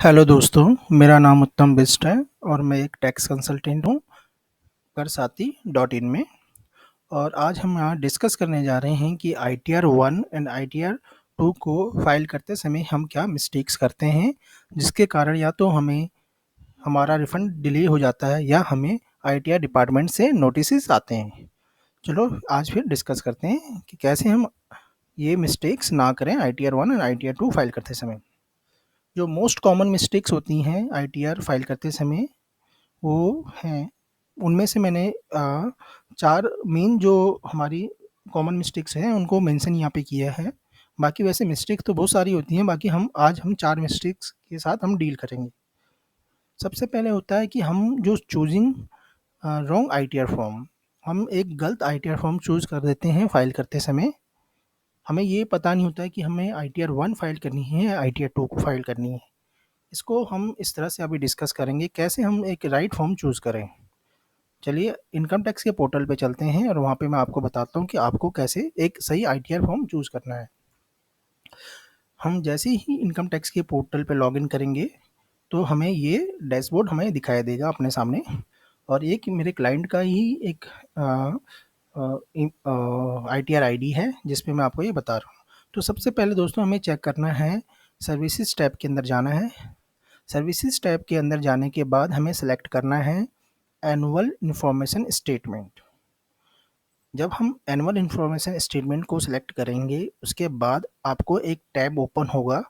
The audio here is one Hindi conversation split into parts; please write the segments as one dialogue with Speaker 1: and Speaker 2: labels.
Speaker 1: हेलो दोस्तों, मेरा नाम उत्तम बिष्ट है और मैं एक टैक्स कंसल्टेंट हूँ करसाती.in में। और आज हम यहाँ डिस्कस करने जा रहे हैं कि ITR 1 एंड ITR 2 को फाइल करते समय हम क्या मिस्टेक्स करते हैं, जिसके कारण या तो हमें हमारा रिफंड डिले हो जाता है या हमें ITR डिपार्टमेंट से नोटिसेस आते हैं। चलो आज फिर डिस्कस करते हैं कि कैसे हम ये मिस्टेक्स ना करें ITR 1 एंड ITR 2 फाइल करते समय। जो मोस्ट कॉमन मिस्टेक्स होती हैं ITR फाइल करते समय वो हैं, उनमें से मैंने 4 मेन जो हमारी कॉमन मिस्टेक्स हैं उनको मेंशन यहाँ पे किया है। बाकी वैसे मिस्टेक तो बहुत सारी होती हैं, बाकी हम 4 मिस्टेक्स के साथ हम डील करेंगे। सबसे पहले होता है कि हम जो चूज़िंग रॉन्ग ITR फॉर्म, हम एक गलत ITR फॉर्म चूज़ कर देते हैं फाइल करते समय। हमें ये पता नहीं होता है कि हमें ITR 1 फाइल करनी है या ITR 2 को फाइल करनी है। इसको हम इस तरह से अभी डिस्कस करेंगे कैसे हम एक राइट फॉर्म चूज़ करें। चलिए इनकम टैक्स के पोर्टल पे चलते हैं और वहाँ पे मैं आपको बताता हूँ कि आपको कैसे एक सही ITR फॉर्म चूज़ करना है। हम जैसे ही इनकम टैक्स के पोर्टल पे लॉगिन करेंगे तो हमें ये डैशबोर्ड हमें दिखाई देगा अपने सामने। और ये कि मेरे क्लाइंट का ही एक ITR ID है जिस पे मैं आपको ये बता रहा हूँ। तो सबसे पहले दोस्तों हमें चेक करना है, सर्विसेज टैब के अंदर जाना है। सर्विसेज टैब के अंदर जाने के बाद हमें सेलेक्ट करना है एनुअल इन्फॉर्मेशन स्टेटमेंट। जब हम एनुअल इन्फॉर्मेशन स्टेटमेंट को सिलेक्ट करेंगे उसके बाद आपको एक टैब ओपन होगा।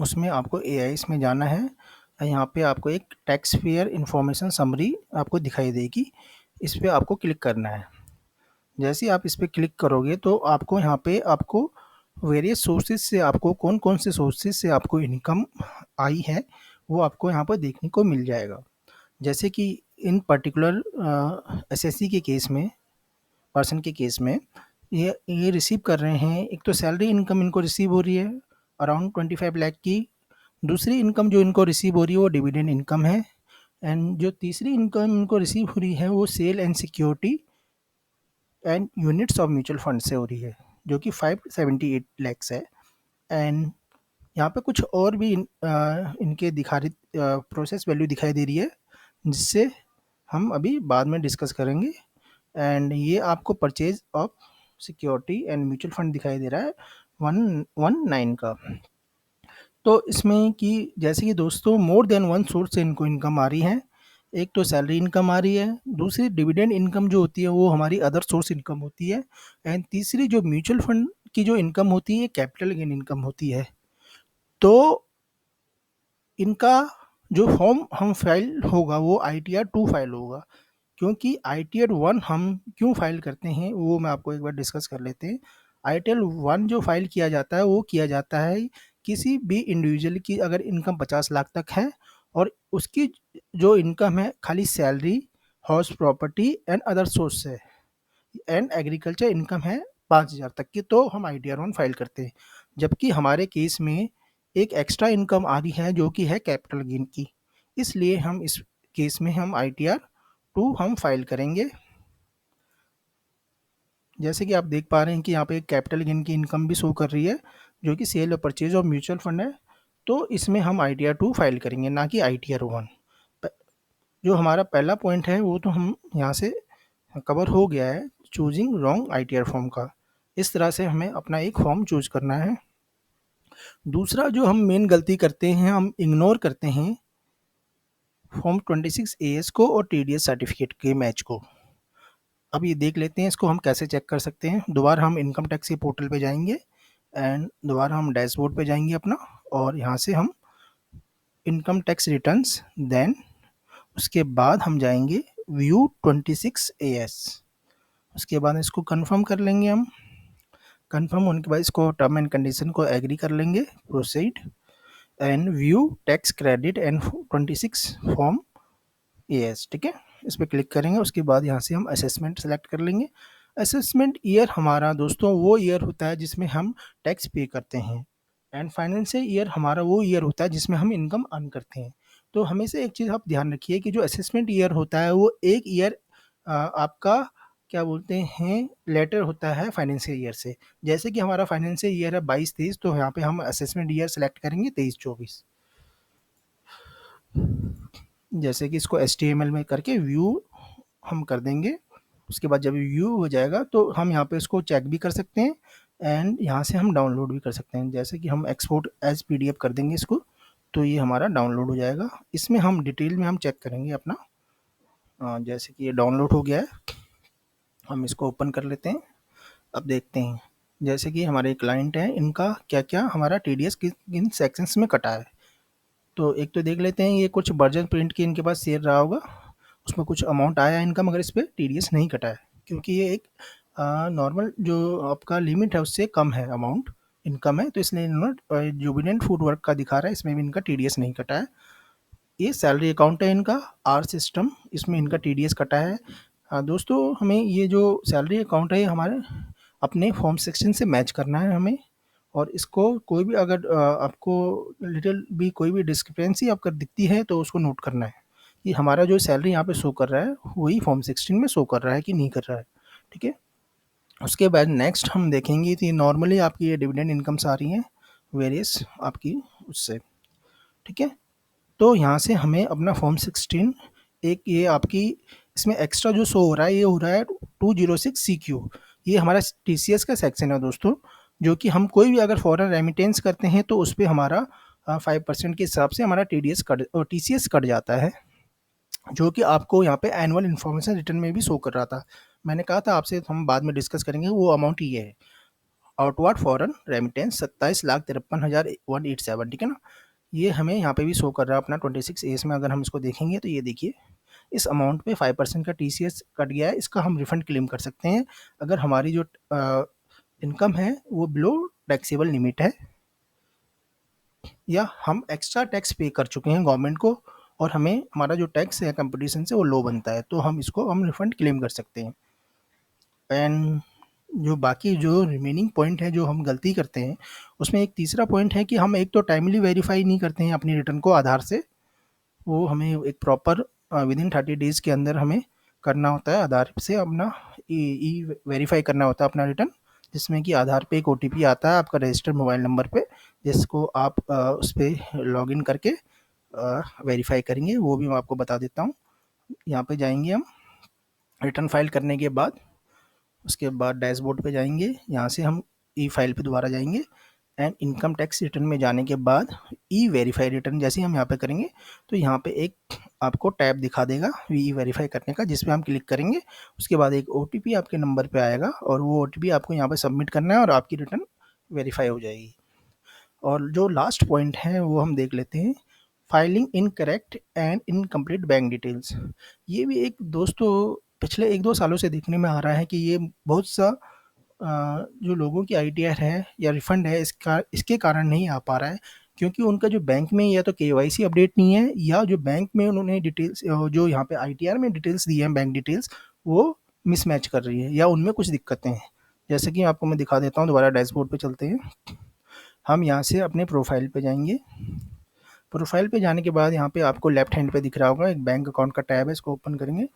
Speaker 1: उसमें आपको AIS में जाना है और यहाँ पे आपको एक टैक्स पेयर इन्फॉर्मेशन समरी आपको दिखाई देगी। इस पे आपको क्लिक करना है। जैसे ही आप इस पे क्लिक करोगे तो आपको यहाँ पे आपको वेरियस सोर्सेज से आपको कौन-कौन से सोर्सेज से आपको इनकम आई है वो आपको यहाँ पर देखने को मिल जाएगा। जैसे कि इन पर्टिकुलर SSC के केस में, पर्सन के केस में ये रिसीव कर रहे हैं। एक तो सैलरी इनकम इनको रिसीव हो रही है अराउंड 25 लाख की। दूसरी इनकम जो इनको रिसीव हो रही है वो डिविडेंड इनकम है। एंड जो तीसरी इनकम इनको रिसीव हो रही है वो sale and security and units of mutual fund से हो रही है, जो कि 578 लैक्स है। एंड यहाँ पे कुछ और भी इनके प्रोसेस वैल्यू दिखाई दे रही है, जिससे हम अभी बाद में डिस्कस करेंगे। एंड ये आपको purchase of security and mutual fund दिखाई दे रहा है 119 का। तो इसमें कि जैसे कि दोस्तों मोर देन वन सोर्स से इनको इनकम आ रही है। एक तो सैलरी इनकम आ रही है, दूसरी डिविडेंड इनकम जो होती है वो हमारी अदर सोर्स इनकम होती है। एंड तीसरी जो म्यूचुअल फंड की जो इनकम होती है कैपिटल गेन इनकम होती है। तो इनका जो फॉर्म हम फाइल होगा वो ITR 2 फाइल होगा, क्योंकि ITR 1 हम क्यों फाइल करते हैं वो मैं आपको एक बार डिस्कस कर लेते हैं। ITR 1 जो फाइल किया जाता है वो किया जाता है किसी भी इंडिविजुअल की अगर इनकम 50 लाख तक है और उसकी जो इनकम है खाली salary, house property and other source है एंड एग्रीकल्चर इनकम है 5,000 तक की, तो हम ITR 1 फाइल करते हैं। जबकि हमारे केस में एक एक्स्ट्रा इनकम आ रही है जो कि है कैपिटल गेन की, इसलिए हम इस केस में हम ITR 2 हम फाइल करेंगे। जैसे कि आप देख पा रहे हैं कि यहाँ पे कैपिटल गेन की इनकम भी शो कर रही है जो कि सेल और परचेज ऑफ म्यूचुअल फंड है। तो इसमें हम ITR 2 फाइल करेंगे, ना कि ITR 1। जो हमारा पहला पॉइंट है वो तो हम यहाँ से कवर हो गया है, चूजिंग रॉन्ग ITR फॉर्म का। इस तरह से हमें अपना एक फॉर्म चूज करना है। दूसरा जो हम मेन गलती करते हैं, हम इग्नोर करते हैं फॉर्म 26 AS को और TDS सर्टिफिकेट के मैच को। अब ये देख लेते हैं इसको हम कैसे चेक कर सकते हैं। दोबारा हम इनकम टैक्स के पोर्टल पे जाएंगे एंड दोबारा हम डैशबोर्ड पे जाएंगे अपना, और यहाँ से हम इनकम टैक्स रिटर्न्स, देन उसके बाद हम जाएंगे व्यू 26 AS। उसके बाद इसको कंफर्म कर लेंगे हम। कंफर्म होने के बाद इसको टर्म एंड कंडीशन को एग्री कर लेंगे, proceed and view tax credit and 26 form AS। ठीक है, इस पर क्लिक करेंगे। उसके बाद यहाँ से हम असेसमेंट सेलेक्ट कर लेंगे। असेसमेंट ईयर हमारा दोस्तों वो ईयर होता है जिसमें हम टैक्स पे करते हैं, एंड फाइनेंशियल ईयर हमारा वो ईयर होता है जिसमें हम इनकम अर्न करते हैं। तो हमेशा एक चीज़ आप ध्यान रखिए कि जो असेसमेंट ईयर होता है वो एक ईयर आपका क्या बोलते हैं, लेटर होता है फाइनेंशियल ईयर से। जैसे कि हमारा फाइनेंशियल ईयर है 22-23, तो यहाँ पे हम असेसमेंट ईयर सेलेक्ट करेंगे 23-24। जैसे कि इसको HTML में करके व्यू हम कर देंगे। उसके बाद जब व्यू हो जाएगा तो हम यहाँ पे इसको चेक भी कर सकते हैं एंड यहाँ से हम डाउनलोड भी कर सकते हैं। जैसे कि हम एक्सपोर्ट एज PDF कर देंगे इसको, तो ये हमारा डाउनलोड हो जाएगा। इसमें हम डिटेल में हम चेक करेंगे अपना। जैसे कि ये डाउनलोड हो गया है, हम इसको ओपन कर लेते हैं। अब देखते हैं, जैसे कि हमारे क्लाइंट हैं, इनका क्या क्या हमारा TDS किन सेक्शंस में कटा है। तो एक तो देख लेते हैं, ये कुछ वर्जन प्रिंट की इनके पास शेयर रहा होगा, उसमें कुछ अमाउंट आया है इनका, मगर इस पर TDS नहीं कटा है, क्योंकि ये एक नॉर्मल जो आपका लिमिट है उससे कम है अमाउंट, इनकम है, तो इसलिए इन्होंने जुबिलेंट फूड वर्क का दिखा रहा है, इसमें भी इनका TDS नहीं कटा है। ये सैलरी अकाउंट है इनका, आर सिस्टम, इसमें इनका TDS कटा है। दोस्तों, हमें ये जो सैलरी अकाउंट है ये हमारे अपने फॉर्म सेक्शन से मैच करना है हमें, और इसको कोई भी अगर आपको लिटिल भी कोई भी डिस्क्रिपेंसी आपको दिखती है तो उसको नोट करना है कि हमारा जो सैलरी यहाँ पे शो कर रहा है वही फॉर्म 16 में शो कर रहा है कि नहीं कर रहा है। ठीक है। उसके बाद नेक्स्ट हम देखेंगे कि नॉर्मली आपकी ये डिविडेंड इनकम्स आ रही हैं वेरियस आपकी उससे। ठीक है। तो यहाँ से हमें अपना फॉर्म 16, एक ये आपकी इसमें एक्स्ट्रा जो शो हो रहा है ये हो रहा है 206 CQ। ये हमारा TCS का सेक्शन है दोस्तों, जो कि हम कोई भी अगर फॉरेन रेमिटेंस करते हैं तो उस पर हमारा 5% के हिसाब से हमारा TCS कट जाता है, जो कि आपको यहाँ पे एनुअल इन्फॉर्मेशन रिटर्न में भी शो कर रहा था। मैंने कहा था आपसे हम बाद में डिस्कस करेंगे, वो अमाउंट ये है, आउटवर्ड फॉरेन रेमिटेंस 27,53,187। ठीक है ना। ये हमें यहाँ पे भी शो कर रहा है अपना 26A में। अगर हम इसको देखेंगे तो ये देखिए, इस अमाउंट पे 5% का TCS कट गया है, इसका हम रिफंड क्लेम कर सकते हैं अगर हमारी जो इनकम है वो बिलो टैक्सेबल लिमिट है, या हम एक्स्ट्रा टैक्स पे कर चुके हैं गवर्नमेंट को और हमें हमारा जो टैक्स है कंपटीशन से वो लो बनता है, तो हम इसको हम रिफंड क्लेम कर सकते हैं। एंड जो बाकी जो रिमेनिंग पॉइंट है जो हम गलती करते हैं, उसमें एक तीसरा पॉइंट है कि हम एक तो टाइमली वेरीफाई नहीं करते हैं अपनी रिटर्न को आधार से। वो हमें एक प्रॉपर विदिन 30 डेज़ के अंदर हमें करना होता है, आधार से अपना ई वेरीफाई करना होता है अपना रिटर्न, जिसमें कि आधार पे एक OTP आता है आपका रजिस्टर्ड मोबाइल नंबर पे, जिसको आप उस पर लॉगिन करके वेरीफाई करेंगे। वो भी मैं आपको बता देता हूँ। यहाँ पे जाएंगे हम रिटर्न फाइल करने के बाद, उसके बाद डैशबोर्ड पे जाएंगे, यहाँ से हम फाइल पे दोबारा जाएंगे एंड इनकम टैक्स रिटर्न में जाने के बाद वेरीफाई रिटर्न जैसे ही हम यहाँ पे करेंगे तो यहाँ पे एक आपको टैब दिखा देगा वेरीफाई करने का, जिस पे हम क्लिक करेंगे। उसके बाद एक OTP आपके नंबर पे आएगा और वो OTP आपको यहाँ पे सबमिट करना है और आपकी रिटर्न वेरीफाई हो जाएगी। और जो लास्ट पॉइंट है वो हम देख लेते हैं, filing incorrect and incomplete bank details. ये भी एक दोस्तों पिछले 1-2 सालों से देखने में आ रहा है कि ये बहुत सा जो लोगों की ITR है या रिफंड है इसके कारण नहीं आ पा रहा है, क्योंकि उनका जो बैंक में या तो KYC अपडेट नहीं है, या जो बैंक में उन्होंने डिटेल्स जो यहाँ पे ITR में डिटेल्स दी हैं बैंक डिटेल्स वो मिसमैच कर रही है, या उनमें कुछ दिक्कतें हैं। जैसे कि आपको मैं दिखा देता हूँ, दोबारा डैशबोर्ड पे चलते हैं। हम यहाँ से अपने प्रोफाइल पे जाएंगे। प्रोफाइल पे जाने के बाद यहाँ पे आपको लेफ्ट हैंड पे दिख रहा होगा एक बैंक अकाउंट का टैब है, इसको ओपन करेंगे।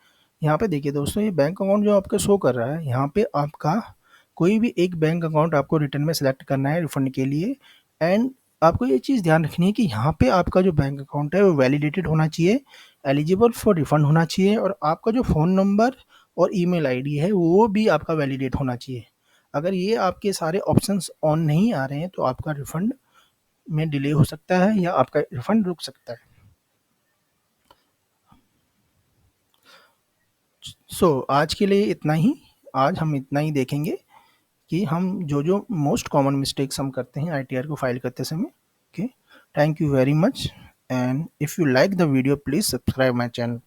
Speaker 1: यहाँ पे देखिए दोस्तों, ये बैंक अकाउंट जो आपका शो कर रहा है, यहाँ पे आपका कोई भी एक बैंक अकाउंट आपको रिटर्न में सेलेक्ट करना है रिफंड के लिए। एंड आपको ये चीज़ ध्यान रखनी है कि यहाँ पे आपका जो बैंक अकाउंट है वो वैलिडेटेड होना चाहिए, एलिजिबल फॉर रिफंड होना चाहिए, और आपका जो फ़ोन नंबर और ईमेल आईडी है वो भी आपका वैलिडेट होना चाहिए। अगर ये आपके सारे ऑप्शंस ऑन नहीं आ रहे हैं तो आपका रिफंड में डिले हो सकता है या आपका रिफंड रुक सकता है। आज के लिए इतना ही। आज हम इतना ही देखेंगे कि हम जो मोस्ट कॉमन मिस्टेक्स हम करते हैं ITR को फाइल करते समय। Okay, thank you very much, and if you like the video please subscribe my channel.